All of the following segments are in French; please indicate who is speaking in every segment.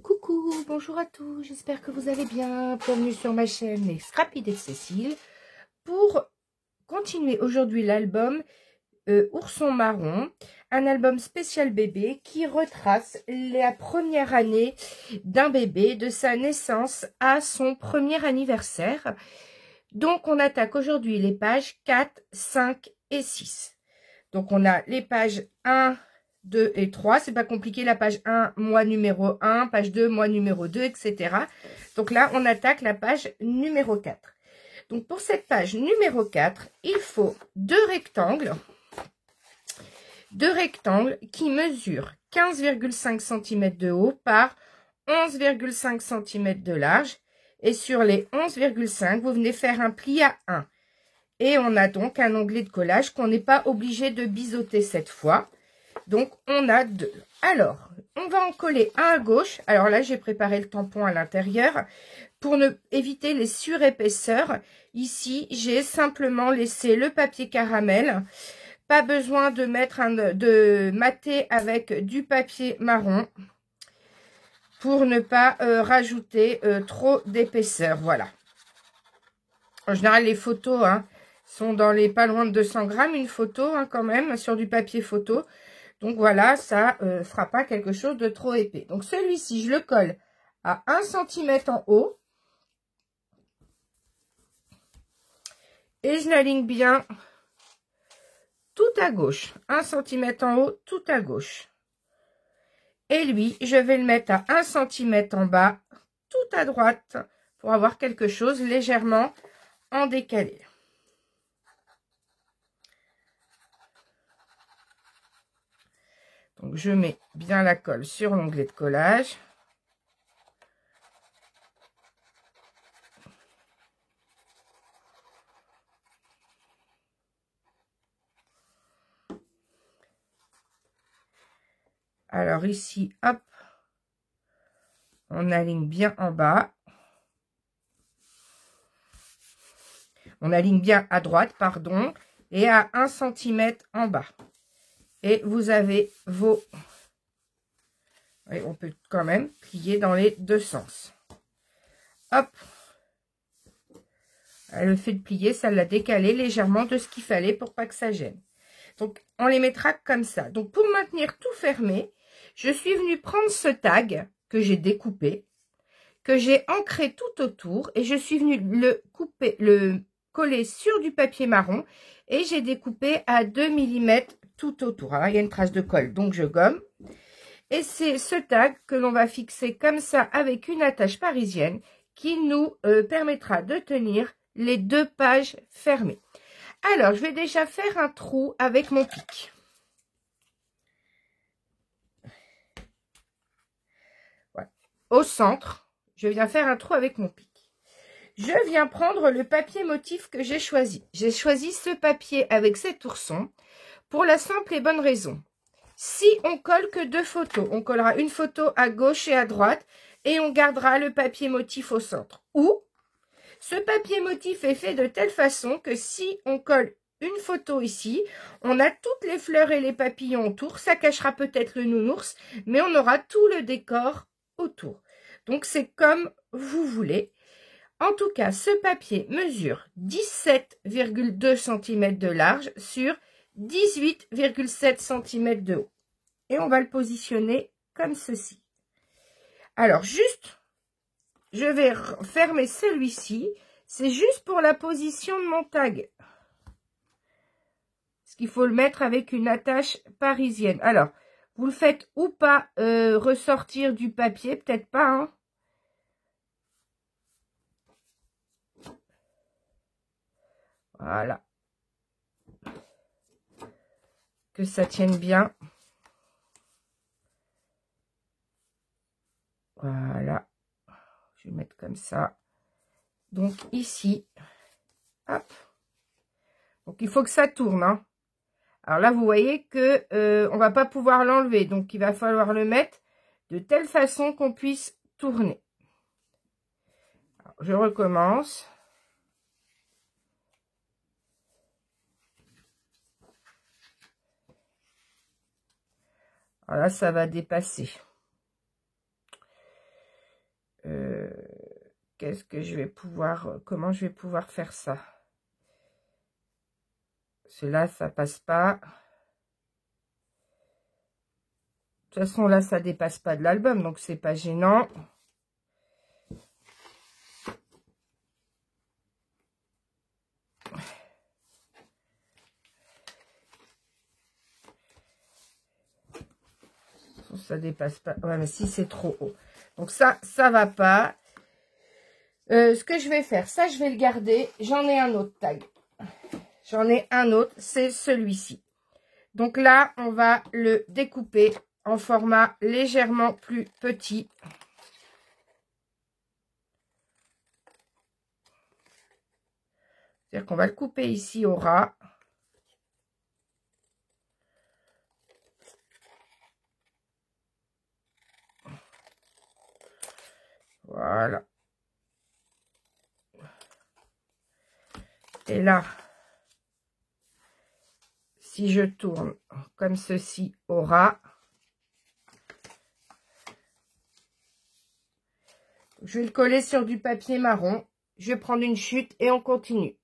Speaker 1: Coucou, bonjour à tous, j'espère que vous allez bien. Bienvenue sur ma chaîne Les Scrappy Cécile pour continuer aujourd'hui l'album Ourson Marron, un album spécial bébé qui retrace la première année d'un bébé, de sa naissance à son premier anniversaire. Donc on attaque aujourd'hui les pages 4, 5 et 6. Donc on a les pages 1, 2 et 3, c'est pas compliqué, la page 1, mois numéro 1, page 2, mois numéro 2, etc. Donc là, on attaque la page numéro 4. Donc pour cette page numéro 4, il faut deux rectangles qui mesurent 15,5 cm de haut par 11,5 cm de large. Et sur les 11,5, vous venez faire un pli à 1. Et on a donc un onglet de collage qu'on n'est pas obligé de biseauter cette fois. Donc, on a deux. Alors, on va en coller un à gauche. Alors là, j'ai préparé le tampon à l'intérieur. Pour éviter les surépaisseurs, ici, j'ai simplement laissé le papier caramel. Pas besoin de de mater avec du papier marron pour ne pas rajouter trop d'épaisseur. Voilà. En général, les photos sont dans les pas loin de 200 grammes, une photo quand même, sur du papier photo. Donc voilà, ça ne fera pas quelque chose de trop épais. Donc celui-ci, je le colle à 1 cm en haut. Et je l'aligne bien tout à gauche. 1 cm en haut, tout à gauche. Et lui, je vais le mettre à 1 cm en bas, tout à droite, pour avoir quelque chose légèrement en décalé. Donc, je mets bien la colle sur l'onglet de collage. Alors ici, hop, on aligne bien en bas. On aligne bien à droite, pardon, et à 1 cm en bas. Et vous avez vos... Oui, on peut quand même plier dans les deux sens. Hop. Le fait de plier, ça l'a décalé légèrement de ce qu'il fallait pour pas que ça gêne. Donc, on les mettra comme ça. Donc, pour maintenir tout fermé, je suis venue prendre ce tag que j'ai découpé, que j'ai ancré tout autour, et je suis venue le coller sur du papier marron, et j'ai découpé à 2 mm tout autour. Alors, il y a une trace de colle, donc je gomme. Et c'est ce tag que l'on va fixer comme ça avec une attache parisienne qui nous permettra de tenir les deux pages fermées. Alors, je vais déjà faire un trou avec mon pic. Voilà. Au centre, je viens faire un trou avec mon pic. Je viens prendre le papier motif que j'ai choisi. J'ai choisi ce papier avec cet ourson pour la simple et bonne raison. Si on colle que deux photos, on collera une photo à gauche et à droite et on gardera le papier motif au centre. Ou ce papier motif est fait de telle façon que si on colle une photo ici, on a toutes les fleurs et les papillons autour. Ça cachera peut-être le nounours, mais on aura tout le décor autour. Donc c'est comme vous voulez. En tout cas, ce papier mesure 17,2 cm de large sur 18,7 cm de haut. Et on va le positionner comme ceci. Alors, juste, je vais fermer celui-ci. C'est juste pour la position de mon tag. Parce qu'il faut le mettre avec une attache parisienne. Alors, vous le faites ou pas ressortir du papier, peut-être pas, hein. Voilà. Que ça tienne bien. Voilà. Je vais mettre comme ça. Donc ici, hop. Donc il faut que ça tourne, hein. Alors là, vous voyez que on va pas pouvoir l'enlever. Donc il va falloir le mettre de telle façon qu'on puisse tourner. Alors, je recommence. Alors là, ça va dépasser. qu'est-ce que je vais pouvoir... comment je vais pouvoir faire ça? Celui-là, ça passe pas. De toute façon, là, ça dépasse pas de l'album, donc c'est pas gênant. Ça dépasse pas. Ouais, mais si c'est trop haut. Donc ça va pas. Ce que je vais faire, ça, je vais le garder. J'en ai un autre tag. J'en ai un autre, c'est celui-ci. Donc là, on va le découper en format légèrement plus petit. C'est-à-dire qu'on va le couper ici au ras. Voilà. Et là, si je tourne comme ceci au ras, je vais le coller sur du papier marron. Je vais prendre une chute et on continue.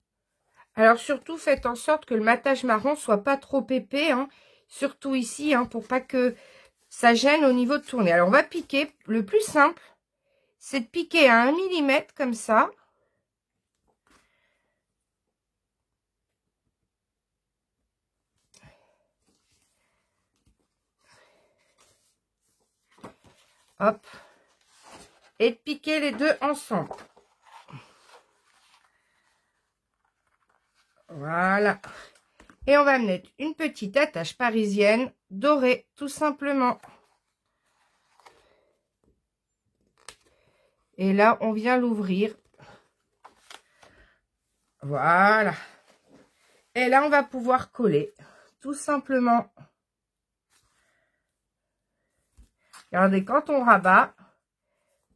Speaker 1: Alors surtout, faites en sorte que le matage marron soit pas trop épais, hein, surtout ici, hein, pour pas que ça gêne au niveau de tourner. Alors on va piquer. Le plus simple, c'est de piquer à 1 mm comme ça. Hop. Et de piquer les deux ensemble. Voilà. Et on va mettre une petite attache parisienne dorée, tout simplement. Et là, on vient l'ouvrir. Voilà. Et là, on va pouvoir coller, tout simplement. Regardez, quand on rabat,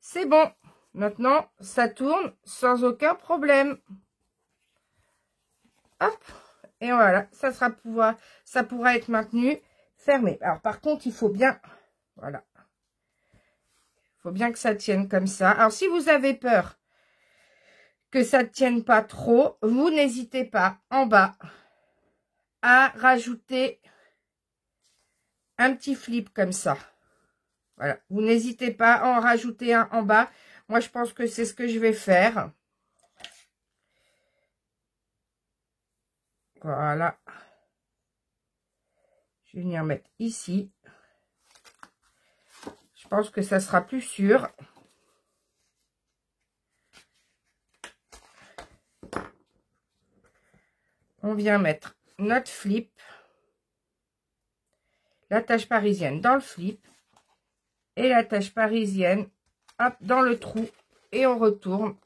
Speaker 1: c'est bon. Maintenant, ça tourne sans aucun problème. Hop. Et voilà, ça pourra être maintenu fermé. Alors, par contre, il faut bien... Voilà. Il faut bien que ça tienne comme ça. Alors, si vous avez peur que ça ne tienne pas trop, vous n'hésitez pas en bas à rajouter un petit flip comme ça. Voilà, vous n'hésitez pas à en rajouter un en bas. Moi, je pense que c'est ce que je vais faire. Voilà. Je vais venir mettre ici. Je pense que ça sera plus sûr. On vient mettre notre flip. L'attache parisienne dans le flip. Et l'attache parisienne, hop, dans le trou. Et on retourne.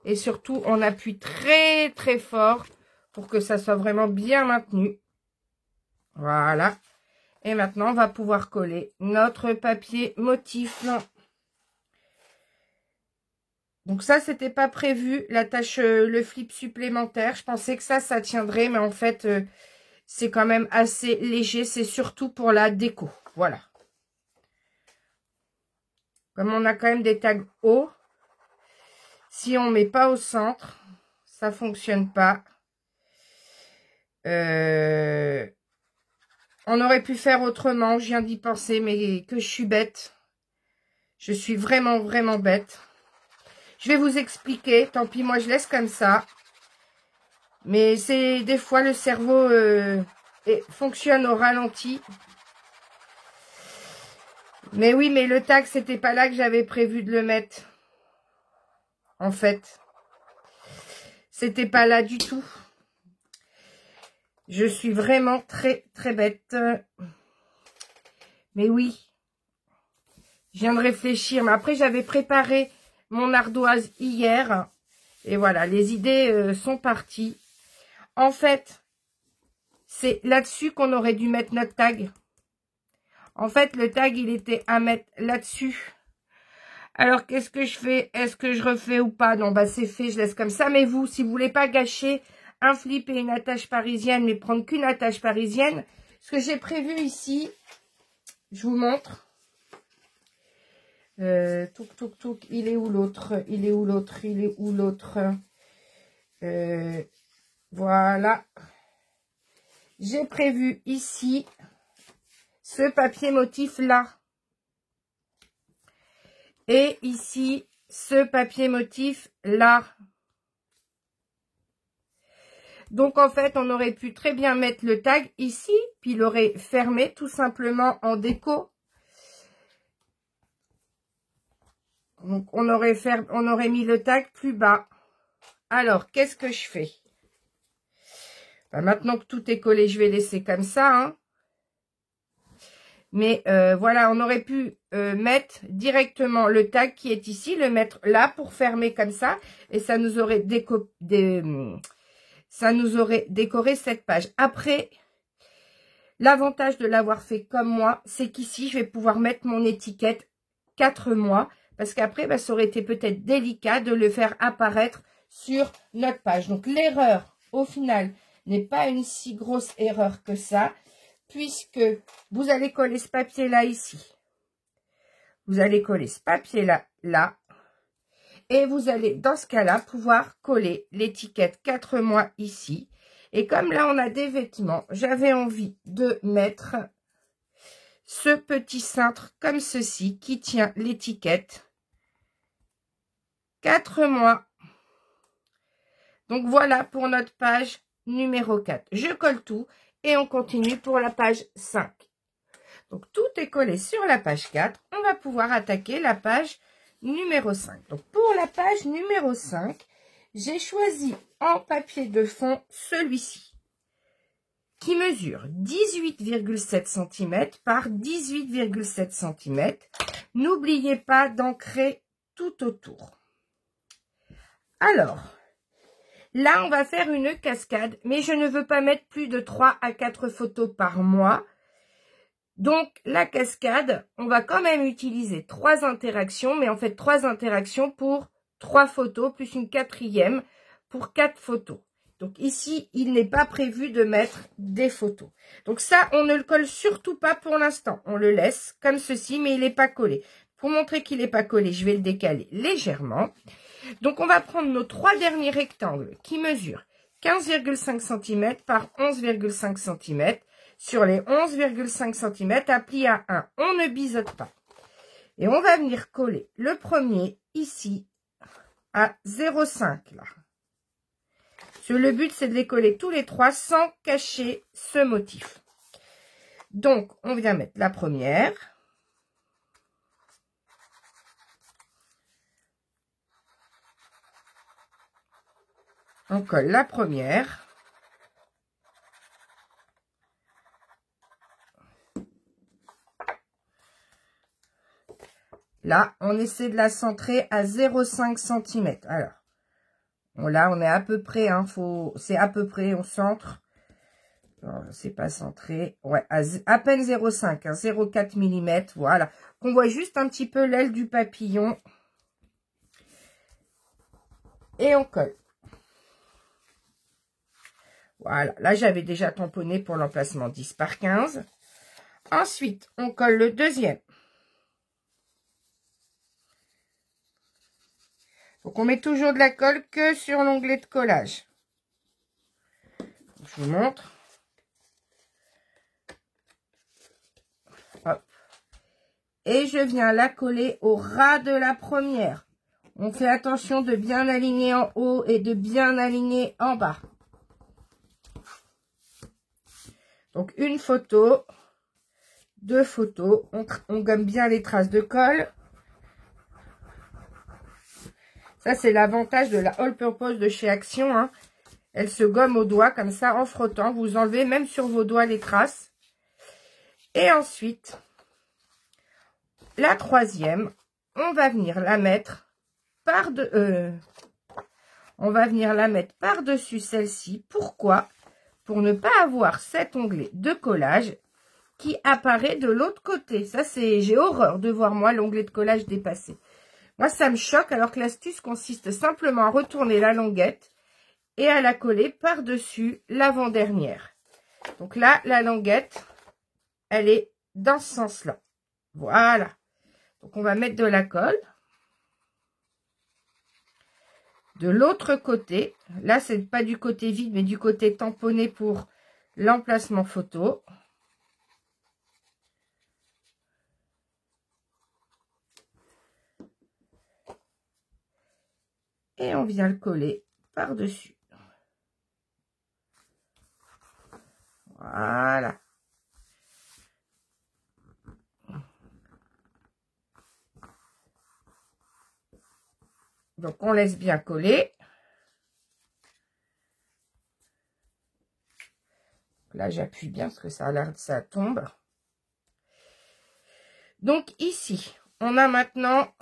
Speaker 1: Et surtout, on appuie très très fort pour que ça soit vraiment bien maintenu. Voilà. Et maintenant, on va pouvoir coller notre papier motif. Donc ça, c'était pas prévu, l'attache, le flip supplémentaire. Je pensais que ça tiendrait, mais en fait, c'est quand même assez léger. C'est surtout pour la déco. Voilà. Comme on a quand même des tags hauts, si on met pas au centre, ça fonctionne pas. On aurait pu faire autrement, je viens d'y penser, mais que je suis bête. Je suis vraiment, vraiment bête. Je vais vous expliquer, tant pis, moi je laisse comme ça. Mais c'est des fois le cerveau fonctionne au ralenti. Mais oui, mais le tag, c'était pas là que j'avais prévu de le mettre. En fait. C'était pas là du tout. Je suis vraiment très, très bête. Mais oui. Je viens de réfléchir. Mais après, j'avais préparé mon ardoise hier. Et voilà, les idées sont parties. En fait, c'est là-dessus qu'on aurait dû mettre notre tag. En fait, le tag, il était à mettre là-dessus. Alors, qu'est-ce que je fais? Est-ce que je refais ou pas? Non, bah c'est fait, je laisse comme ça. Mais vous, si vous voulez pas gâcher un flip et une attache parisienne, mais prendre qu'une attache parisienne, ce que j'ai prévu ici, je vous montre. Touc, touc, touc. Il est où l'autre? Il est où l'autre? Il est où l'autre? Voilà. J'ai prévu ici ce papier motif là. Et ici, ce papier motif là. Donc, en fait, on aurait pu très bien mettre le tag ici, puis il aurait fermé tout simplement en déco. Donc, on aurait mis le tag plus bas. Alors, qu'est-ce que je fais? Ben, maintenant que tout est collé, je vais laisser comme ça. Hein. Mais voilà, on aurait pu mettre directement le tag qui est ici, le mettre là pour fermer comme ça. Et ça nous aurait décoré cette page. Après, l'avantage de l'avoir fait comme moi, c'est qu'ici, je vais pouvoir mettre mon étiquette 4 mois. Parce qu'après, bah, ça aurait été peut-être délicat de le faire apparaître sur notre page. Donc, l'erreur, au final, n'est pas une si grosse erreur que ça. Puisque vous allez coller ce papier-là ici. Vous allez coller ce papier-là, là. Et vous allez, dans ce cas-là, pouvoir coller l'étiquette 4 mois ici. Et comme là, on a des vêtements, j'avais envie de mettre ce petit cintre comme ceci qui tient l'étiquette 4 mois. Donc, voilà pour notre page numéro 4. Je colle tout et on continue pour la page 5. Donc, tout est collé sur la page 4. On va pouvoir attaquer la page numéro 5. Donc, pour la page numéro 5, j'ai choisi en papier de fond celui-ci, qui mesure 18,7 cm par 18,7 cm. N'oubliez pas d'ancrer tout autour. Alors, là, on va faire une cascade, mais je ne veux pas mettre plus de 3 à 4 photos par mois. Donc, la cascade, on va quand même utiliser 3 interactions, mais en fait 3 interactions pour 3 photos, plus une 4e pour 4 photos. Donc ici, il n'est pas prévu de mettre des photos. Donc ça, on ne le colle surtout pas pour l'instant. On le laisse comme ceci, mais il n'est pas collé. Pour montrer qu'il n'est pas collé, je vais le décaler légèrement. Donc, on va prendre nos 3 derniers rectangles qui mesurent 15,5 cm par 11,5 cm. Sur les 11,5 cm à plier à 1. On ne biseaute pas. Et on va venir coller le premier ici à 0,5 là. Le but, c'est de les coller tous les 3 sans cacher ce motif. Donc, on vient mettre la première. On colle la première. Là, on essaie de la centrer à 0,5 cm. Alors, là, on est à peu près, hein, c'est à peu près, on centre. C'est pas centré. Ouais, à peine 0,5, hein, 0,4 mm. Voilà. Qu'on voit juste un petit peu l'aile du papillon. Et on colle. Voilà. Là, j'avais déjà tamponné pour l'emplacement 10 par 15. Ensuite, on colle le deuxième. Donc, on met toujours de la colle que sur l'onglet de collage. Je vous montre. Hop. Et je viens la coller au ras de la première. On fait attention de bien aligner en haut et de bien aligner en bas. Donc, une photo, 2 photos. On gomme bien les traces de colle. Ça, c'est l'avantage de la All Purpose de chez Action. Hein. Elle se gomme au doigt, comme ça, en frottant. Vous enlevez même sur vos doigts les traces. Et ensuite, la troisième, on va venir la mettre par-dessus celle-ci. Pourquoi? Pour ne pas avoir cet onglet de collage qui apparaît de l'autre côté. Ça, j'ai horreur de voir, moi, l'onglet de collage dépasser. Moi, ça me choque, alors que l'astuce consiste simplement à retourner la languette et à la coller par-dessus l'avant-dernière. Donc là, la languette, elle est dans ce sens-là. Voilà. Donc, on va mettre de la colle. De l'autre côté, là, c'est pas du côté vide, mais du côté tamponné pour l'emplacement photo. Et on vient le coller par-dessus. Voilà. Donc, on laisse bien coller. Là, j'appuie bien parce que ça a l'air que ça tombe. Donc, ici, on a maintenant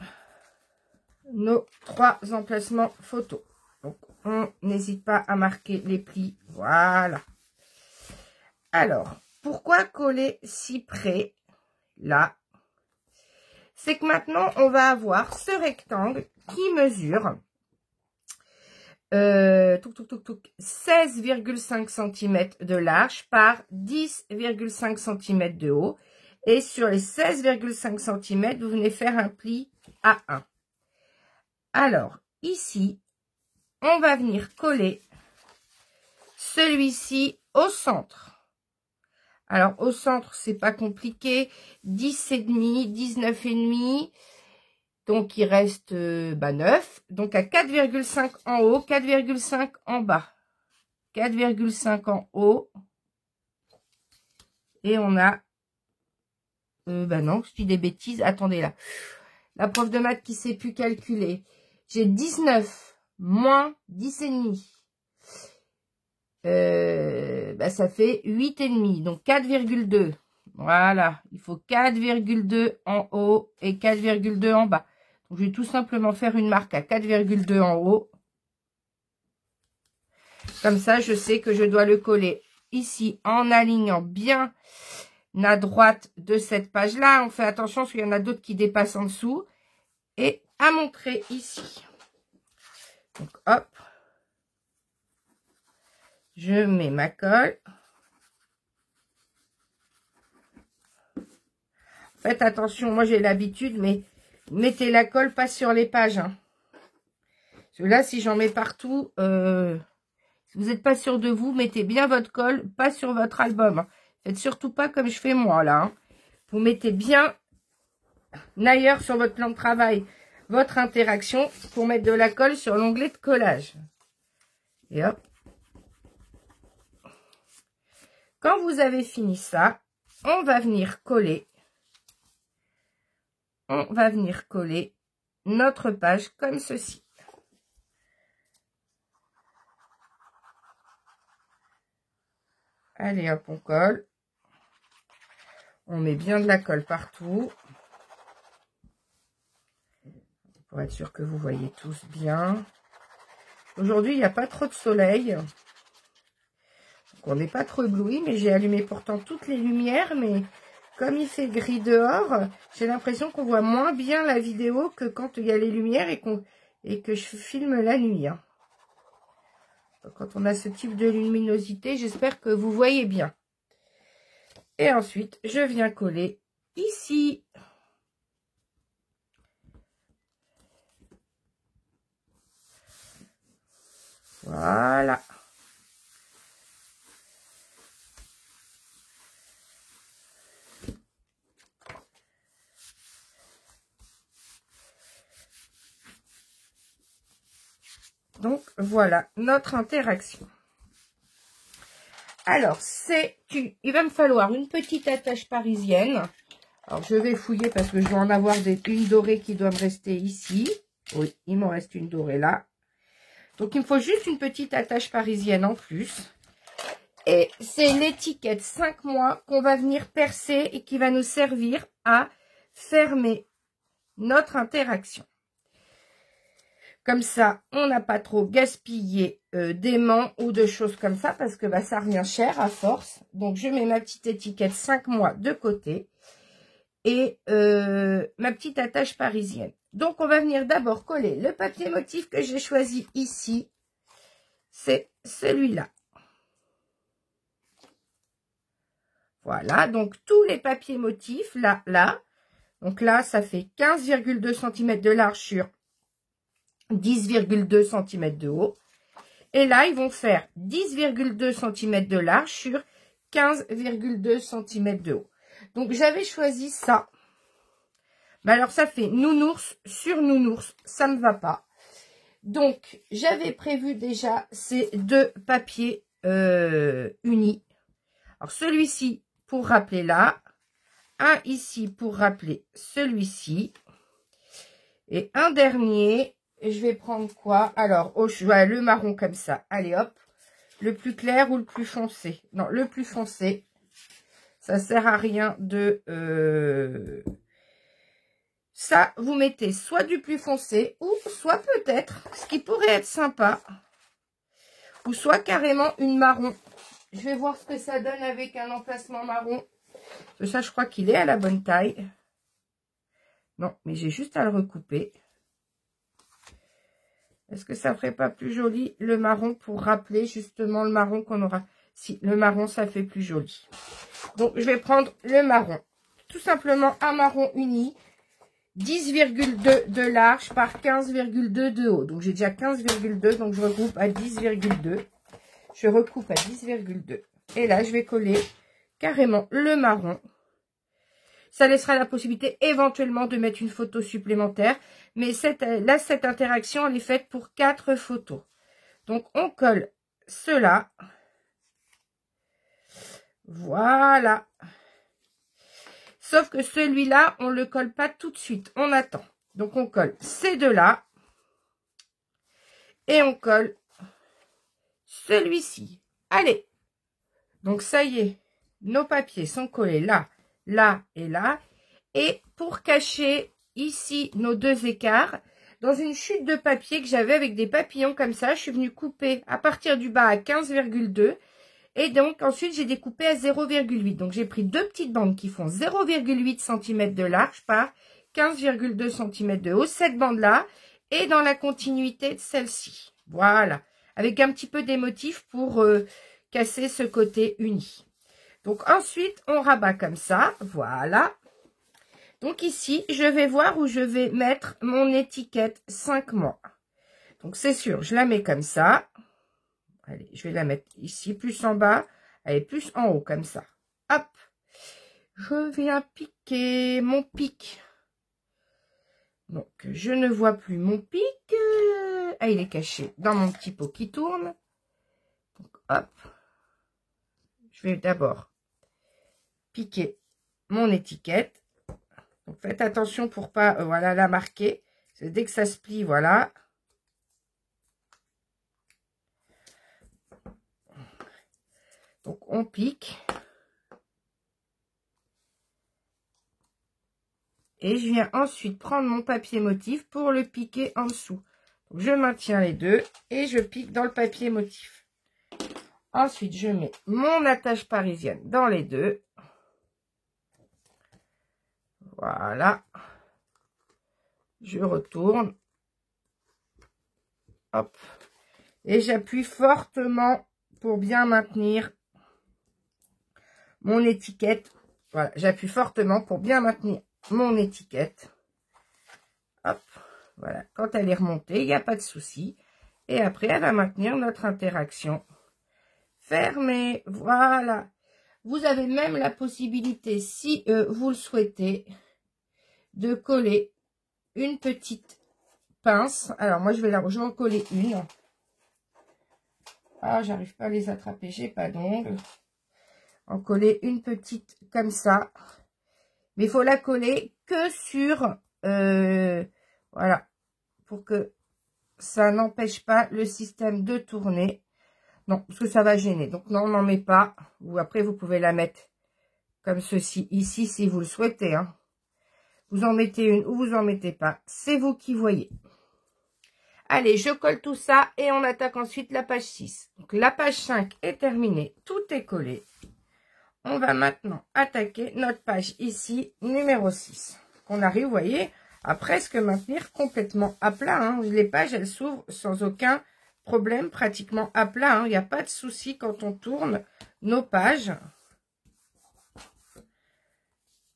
Speaker 1: nos 3 emplacements photos. Donc, on n'hésite pas à marquer les plis. Voilà. Alors, pourquoi coller si près là? C'est que maintenant, on va avoir ce rectangle qui mesure 16,5 cm de large par 10,5 cm de haut. Et sur les 16,5 cm, vous venez faire un pli à 1. Alors, ici, on va venir coller celui-ci au centre. Alors, au centre, c'est pas compliqué. 10,5, 19,5. Donc, il reste 9. Donc, à 4,5 en haut, 4,5 en bas. 4,5 en haut. Et on a... non, je dis des bêtises. Attendez, là. La prof de maths qui ne sait plus calculer. J'ai 19 moins 10,5. Ça fait 8,5. Donc, 4,2. Voilà. Il faut 4,2 en haut et 4,2 en bas. Donc, je vais tout simplement faire une marque à 4,2 en haut. Comme ça, je sais que je dois le coller ici en alignant bien à droite de cette page-là. On fait attention parce qu'il y en a d'autres qui dépassent en dessous. Et à montrer ici. Donc, hop. Je mets ma colle. Faites attention, moi j'ai l'habitude, mais mettez la colle pas sur les pages. Hein. Parce que là, si j'en mets partout, si vous n'êtes pas sûr de vous, mettez bien votre colle, pas sur votre album. Hein. Faites surtout pas comme je fais moi là. Hein. Vous mettez bien ailleurs sur votre plan de travail votre interaction pour mettre de la colle sur l'onglet de collage. Et hop. Quand vous avez fini ça, on va venir coller. On va venir coller notre page comme ceci. Allez, hop, on colle. On met bien de la colle partout. Pour être sûr que vous voyez tous bien. Aujourd'hui, il n'y a pas trop de soleil. Donc, on n'est pas trop ébloui, mais j'ai allumé pourtant toutes les lumières. Mais comme il fait gris dehors, j'ai l'impression qu'on voit moins bien la vidéo que quand il y a les lumières et que je filme la nuit. Hein. Quand on a ce type de luminosité, j'espère que vous voyez bien. Et ensuite, je viens coller ici. Voilà. Donc, voilà notre interaction. Alors, il va me falloir une petite attache parisienne. Alors, je vais fouiller parce que je dois en avoir une dorée qui doit me rester ici. Oui, il m'en reste une dorée là. Donc, il me faut juste une petite attache parisienne en plus. Et c'est l'étiquette 5 mois qu'on va venir percer et qui va nous servir à fermer notre interaction. Comme ça, on n'a pas trop gaspillé d'aimants ou de choses comme ça parce que ça revient cher à force. Donc, je mets ma petite étiquette 5 mois de côté et ma petite attache parisienne. Donc, on va venir d'abord coller le papier motif que j'ai choisi ici. C'est celui-là. Voilà, donc tous les papiers motifs, là, Donc là, ça fait 15,2 cm de large sur 10,2 cm de haut. Et là, ils vont faire 10,2 cm de large sur 15,2 cm de haut. Donc, j'avais choisi ça. Mais alors, ça fait nounours sur nounours. Ça ne me va pas. Donc, j'avais prévu déjà ces deux papiers unis. Alors, celui-ci pour rappeler là. Un ici pour rappeler celui-ci. Et un dernier. Et je vais prendre quoi? Alors, le marron comme ça. Allez, hop. Le plus clair ou le plus foncé? Non, le plus foncé. Ça sert à rien de... Ça, vous mettez soit du plus foncé, ou soit peut-être, ce qui pourrait être sympa, ou soit carrément une marron. Je vais voir ce que ça donne avec un emplacement marron. Ça, je crois qu'il est à la bonne taille. Non, mais j'ai juste à le recouper. Est-ce que ça ferait pas plus joli le marron pour rappeler justement le marron qu'on aura? Si, le marron, ça fait plus joli. Donc, je vais prendre le marron. Tout simplement un marron uni. 10,2 de large par 15,2 de haut. Donc, j'ai déjà 15,2. Donc, je regroupe à 10,2. Je recoupe à 10,2. Et là, je vais coller carrément le marron. Ça laissera la possibilité éventuellement de mettre une photo supplémentaire. Mais cette interaction, elle est faite pour 4 photos. Donc, on colle cela. Voilà. Sauf que celui-là, on ne le colle pas tout de suite. On attend. Donc, on colle ces deux-là. Et on colle celui-ci. Allez. Donc, ça y est. Nos papiers sont collés là, là et là. Et pour cacher ici nos deux écarts, dans une chute de papier que j'avais avec des papillons comme ça, je suis venue couper à partir du bas à 15,2. Et donc, ensuite, j'ai découpé à 0,8. Donc, j'ai pris deux petites bandes qui font 0,8 cm de large par 15,2 cm de haut. Cette bande-là est dans la continuité de celle-ci. Voilà. Avec un petit peu des motifs pour casser ce côté uni. Donc, ensuite, on rabat comme ça. Voilà. Donc, ici, je vais voir où je vais mettre mon étiquette 5 mois. Donc, c'est sûr, je la mets comme ça. Allez, je vais la mettre ici, plus en bas. Allez, plus en haut, comme ça. Hop. Je viens piquer mon pic. Donc, je ne vois plus mon pic. Ah, il est caché dans mon petit pot qui tourne. Donc, hop. Je vais d'abord piquer mon étiquette. Donc, faites attention pour pas, voilà, la marquer. Dès que ça se plie, voilà. Donc, on pique. Et je viens ensuite prendre mon papier motif pour le piquer en dessous. Donc, je maintiens les deux et je pique dans le papier motif. Ensuite, je mets mon attache parisienne dans les deux. Voilà. Je retourne. Hop. Et j'appuie fortement pour bien maintenir mon étiquette. Voilà, j'appuie fortement pour bien maintenir mon étiquette. Hop, voilà. Quand elle est remontée, il n'y a pas de souci. Et après, elle va maintenir notre interaction fermée. Voilà. Vous avez même la possibilité, si vous le souhaitez, de coller une petite pince. Alors, moi, je vais en coller une. Ah, j'arrive pas à les attraper, j'ai pas d'ongles. En coller une petite comme ça. Mais il faut la coller que sur... voilà. Pour que ça n'empêche pas le système de tourner. Non, parce que ça va gêner. Donc, non, on n'en met pas. Ou après, vous pouvez la mettre comme ceci, ici, si vous le souhaitez. Hein. Vous en mettez une ou vous en mettez pas. C'est vous qui voyez. Allez, je colle tout ça et on attaque ensuite la page 6. Donc, la page 5 est terminée. Tout est collé. On va maintenant attaquer notre page ici, numéro 6. On arrive, vous voyez, à presque maintenir complètement à plat. Hein. Les pages, elles s'ouvrent sans aucun problème, pratiquement à plat. Hein. Il n'y a pas de souci quand on tourne nos pages.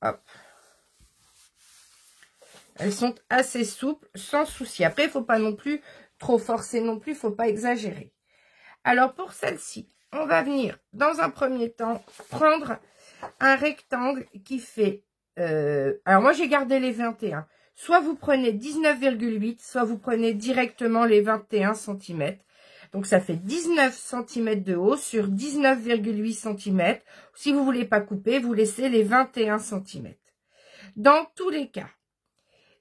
Speaker 1: Hop. Elles sont assez souples, sans souci. Après, il ne faut pas non plus trop forcer non plus, il ne faut pas exagérer. Alors, pour celle-ci, on va venir, dans un premier temps, prendre un rectangle qui fait... alors, moi, j'ai gardé les 21. Soit vous prenez 19,8, soit vous prenez directement les 21 cm. Donc, ça fait 19 cm de haut sur 19,8 cm. Si vous ne voulez pas couper, vous laissez les 21 cm. Dans tous les cas,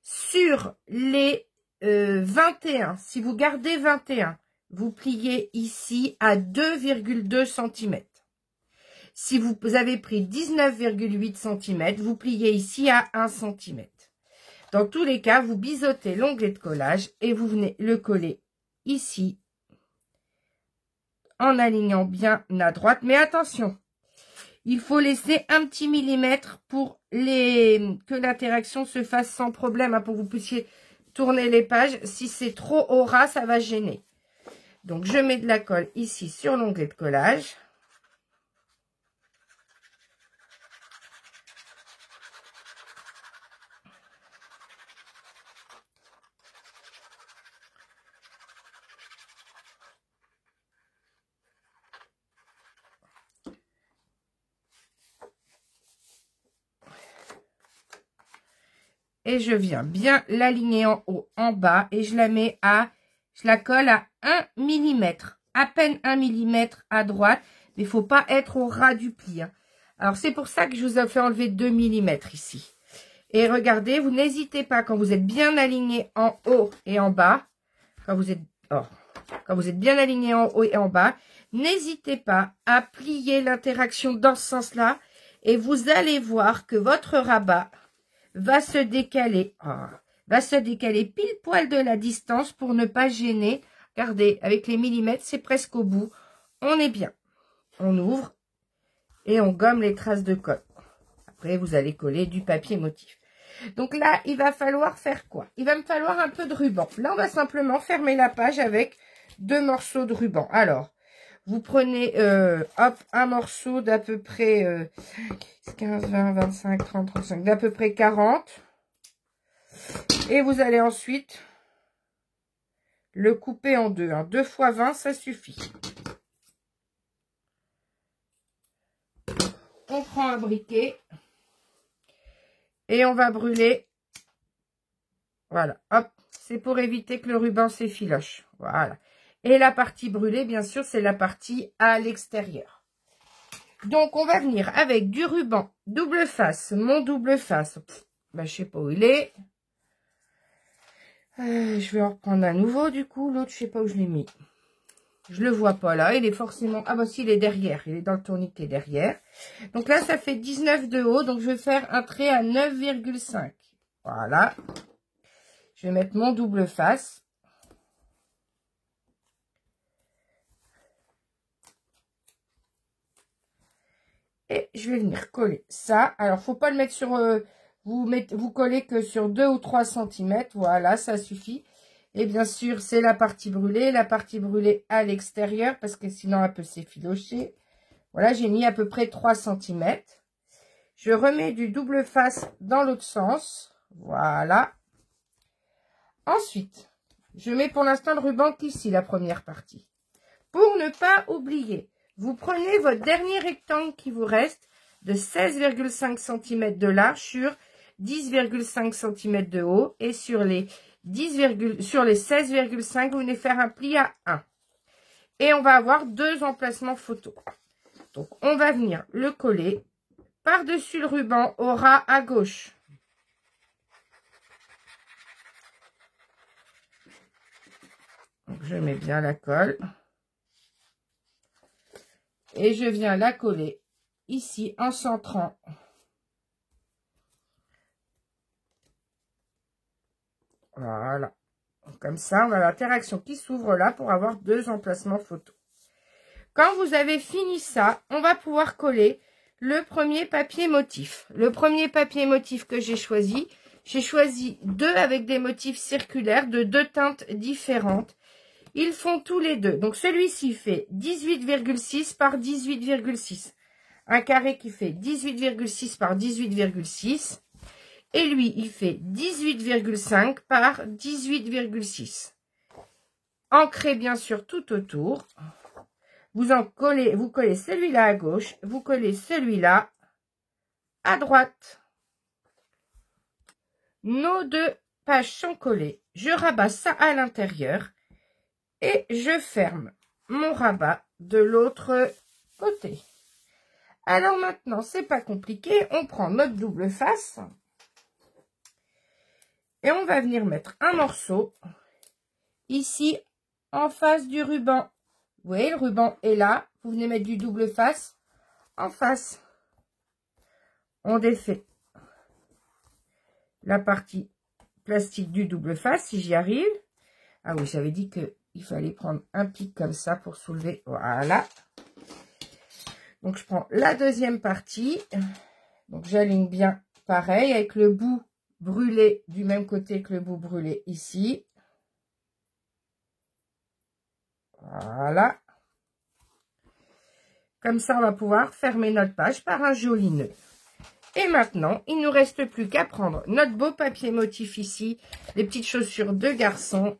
Speaker 1: sur les 21, si vous gardez 21, vous pliez ici à 2,2 cm. Si vous avez pris 19,8 cm, vous pliez ici à 1 cm. Dans tous les cas, vous biseautez l'onglet de collage et vous venez le coller ici en alignant bien à droite. Mais attention, il faut laisser un petit millimètre pour que l'interaction se fasse sans problème, hein, pour que vous puissiez tourner les pages. Si c'est trop au ras, ça va gêner. Donc, je mets de la colle ici sur l'onglet de collage. Et je viens bien l'aligner en haut, en bas. Et je la mets je la colle à 1 mm. À peine 1 mm à droite. Mais il ne faut pas être au ras du pli, hein. Alors, c'est pour ça que je vous ai fait enlever 2 mm ici. Et regardez, vous n'hésitez pas, quand vous êtes bien aligné en haut et en bas, quand vous êtes bien aligné en haut et en bas, n'hésitez pas à plier l'interaction dans ce sens-là. Et vous allez voir que votre rabat va se décaler. Va se décaler pile poil de la distance pour ne pas gêner. Regardez, avec les millimètres, c'est presque au bout. On est bien. On ouvre et on gomme les traces de colle. Après, vous allez coller du papier motif. Donc là, il va falloir faire quoi? Il va me falloir un peu de ruban. Là, on va simplement fermer la page avec 2 morceaux de ruban. Alors, vous prenez un morceau d'à peu près 15, 20, 25, 30, 35, d'à peu près 40. Et vous allez ensuite le couper en deux. 2 fois 20, ça suffit. On prend un briquet et on va brûler. Voilà, hop, c'est pour éviter que le ruban s'effiloche. Voilà. Et la partie brûlée, bien sûr, c'est la partie à l'extérieur. Donc, on va venir avec du ruban double face. Mon double face, je sais pas où il est. Je vais en reprendre un nouveau, du coup. L'autre, je sais pas où je l'ai mis. Je le vois pas là. Il est forcément... Ah, bah si, il est derrière. Il est dans le tourniquet derrière. Donc là, ça fait 19 de haut. Donc, je vais faire un trait à 9,5. Voilà. Je vais mettre mon double face. Et je vais venir coller ça. Alors, faut pas le mettre sur... vous collez que sur 2 ou 3 cm. Voilà, ça suffit. Et bien sûr, c'est la partie brûlée. La partie brûlée à l'extérieur, parce que sinon, elle peut s'effilocher. Voilà, j'ai mis à peu près 3 cm. Je remets du double face dans l'autre sens. Voilà. Ensuite, je mets pour l'instant le ruban ici, la première partie. Pour ne pas oublier, vous prenez votre dernier rectangle qui vous reste de 16,5 cm de large sur 10,5 cm de haut. Et sur les 16,5, vous venez faire un pli à 1. Et on va avoir 2 emplacements photo. Donc, on va venir le coller par-dessus le ruban au ras à gauche. Donc, je mets bien la colle. Et je viens la coller ici en centrant. Voilà. Comme ça, on a l'interaction qui s'ouvre là pour avoir 2 emplacements photo. Quand vous avez fini ça, on va pouvoir coller le premier papier motif. Le premier papier motif que j'ai choisi 2 avec des motifs circulaires de 2 teintes différentes. Ils font tous les deux. Donc, celui-ci fait 18,6 par 18,6. Un carré qui fait 18,6 par 18,6. Et lui, il fait 18,5 par 18,6. Ancrez bien sûr tout autour. Vous collez celui-là à gauche, vous collez celui-là à droite. Nos deux pages sont collées. Je rabats ça à l'intérieur et je ferme mon rabat de l'autre côté. Alors maintenant, c'est pas compliqué, on prend notre double face et on va venir mettre un morceau ici en face du ruban. Vous voyez, le ruban est là, vous venez mettre du double face en face. On défait la partie plastique du double face si j'y arrive. Ah oui, j'avais dit qu'il fallait prendre un pic comme ça pour soulever. Voilà. Donc, je prends la deuxième partie. Donc, j'aligne bien pareil avec le bout brûlé du même côté que le bout brûlé ici. Voilà. Comme ça, on va pouvoir fermer notre page par un joli nœud. Et maintenant, il ne nous reste plus qu'à prendre notre beau papier motif ici, les petites chaussures de garçon,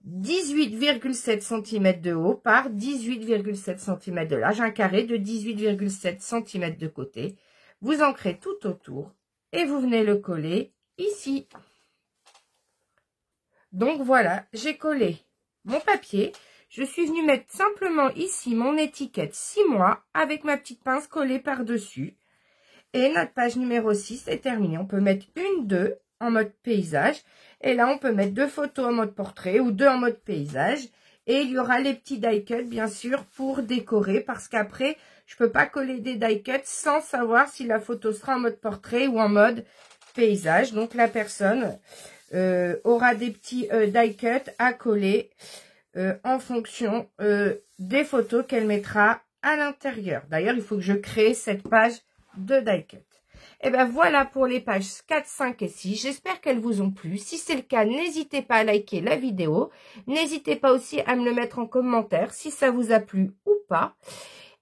Speaker 1: 18,7 cm de haut par 18,7 cm de large, un carré de 18,7 cm de côté. Vous ancrez tout autour et vous venez le coller ici. Donc voilà, j'ai collé mon papier. Je suis venue mettre simplement ici mon étiquette 6 mois avec ma petite pince collée par-dessus. Et notre page numéro 6 est terminée. On peut mettre une, deux en mode paysage. Et là, on peut mettre 2 photos en mode portrait ou 2 en mode paysage. Et il y aura les petits die cuts, bien sûr, pour décorer. Parce qu'après, je peux pas coller des die cuts sans savoir si la photo sera en mode portrait ou en mode paysage. Donc, la personne aura des petits die cuts à coller en fonction des photos qu'elle mettra à l'intérieur. D'ailleurs, il faut que je crée cette page de die cut. Et ben voilà pour les pages 4, 5 et 6. J'espère qu'elles vous ont plu. Si c'est le cas, n'hésitez pas à liker la vidéo. N'hésitez pas aussi à me le mettre en commentaire si ça vous a plu ou pas.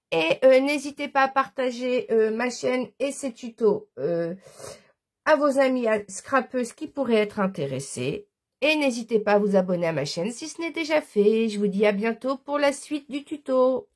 Speaker 1: Et n'hésitez pas à partager ma chaîne et ses tutos à vos amis scrapeuses qui pourraient être intéressés. Et n'hésitez pas à vous abonner à ma chaîne si ce n'est déjà fait. Je vous dis à bientôt pour la suite du tuto.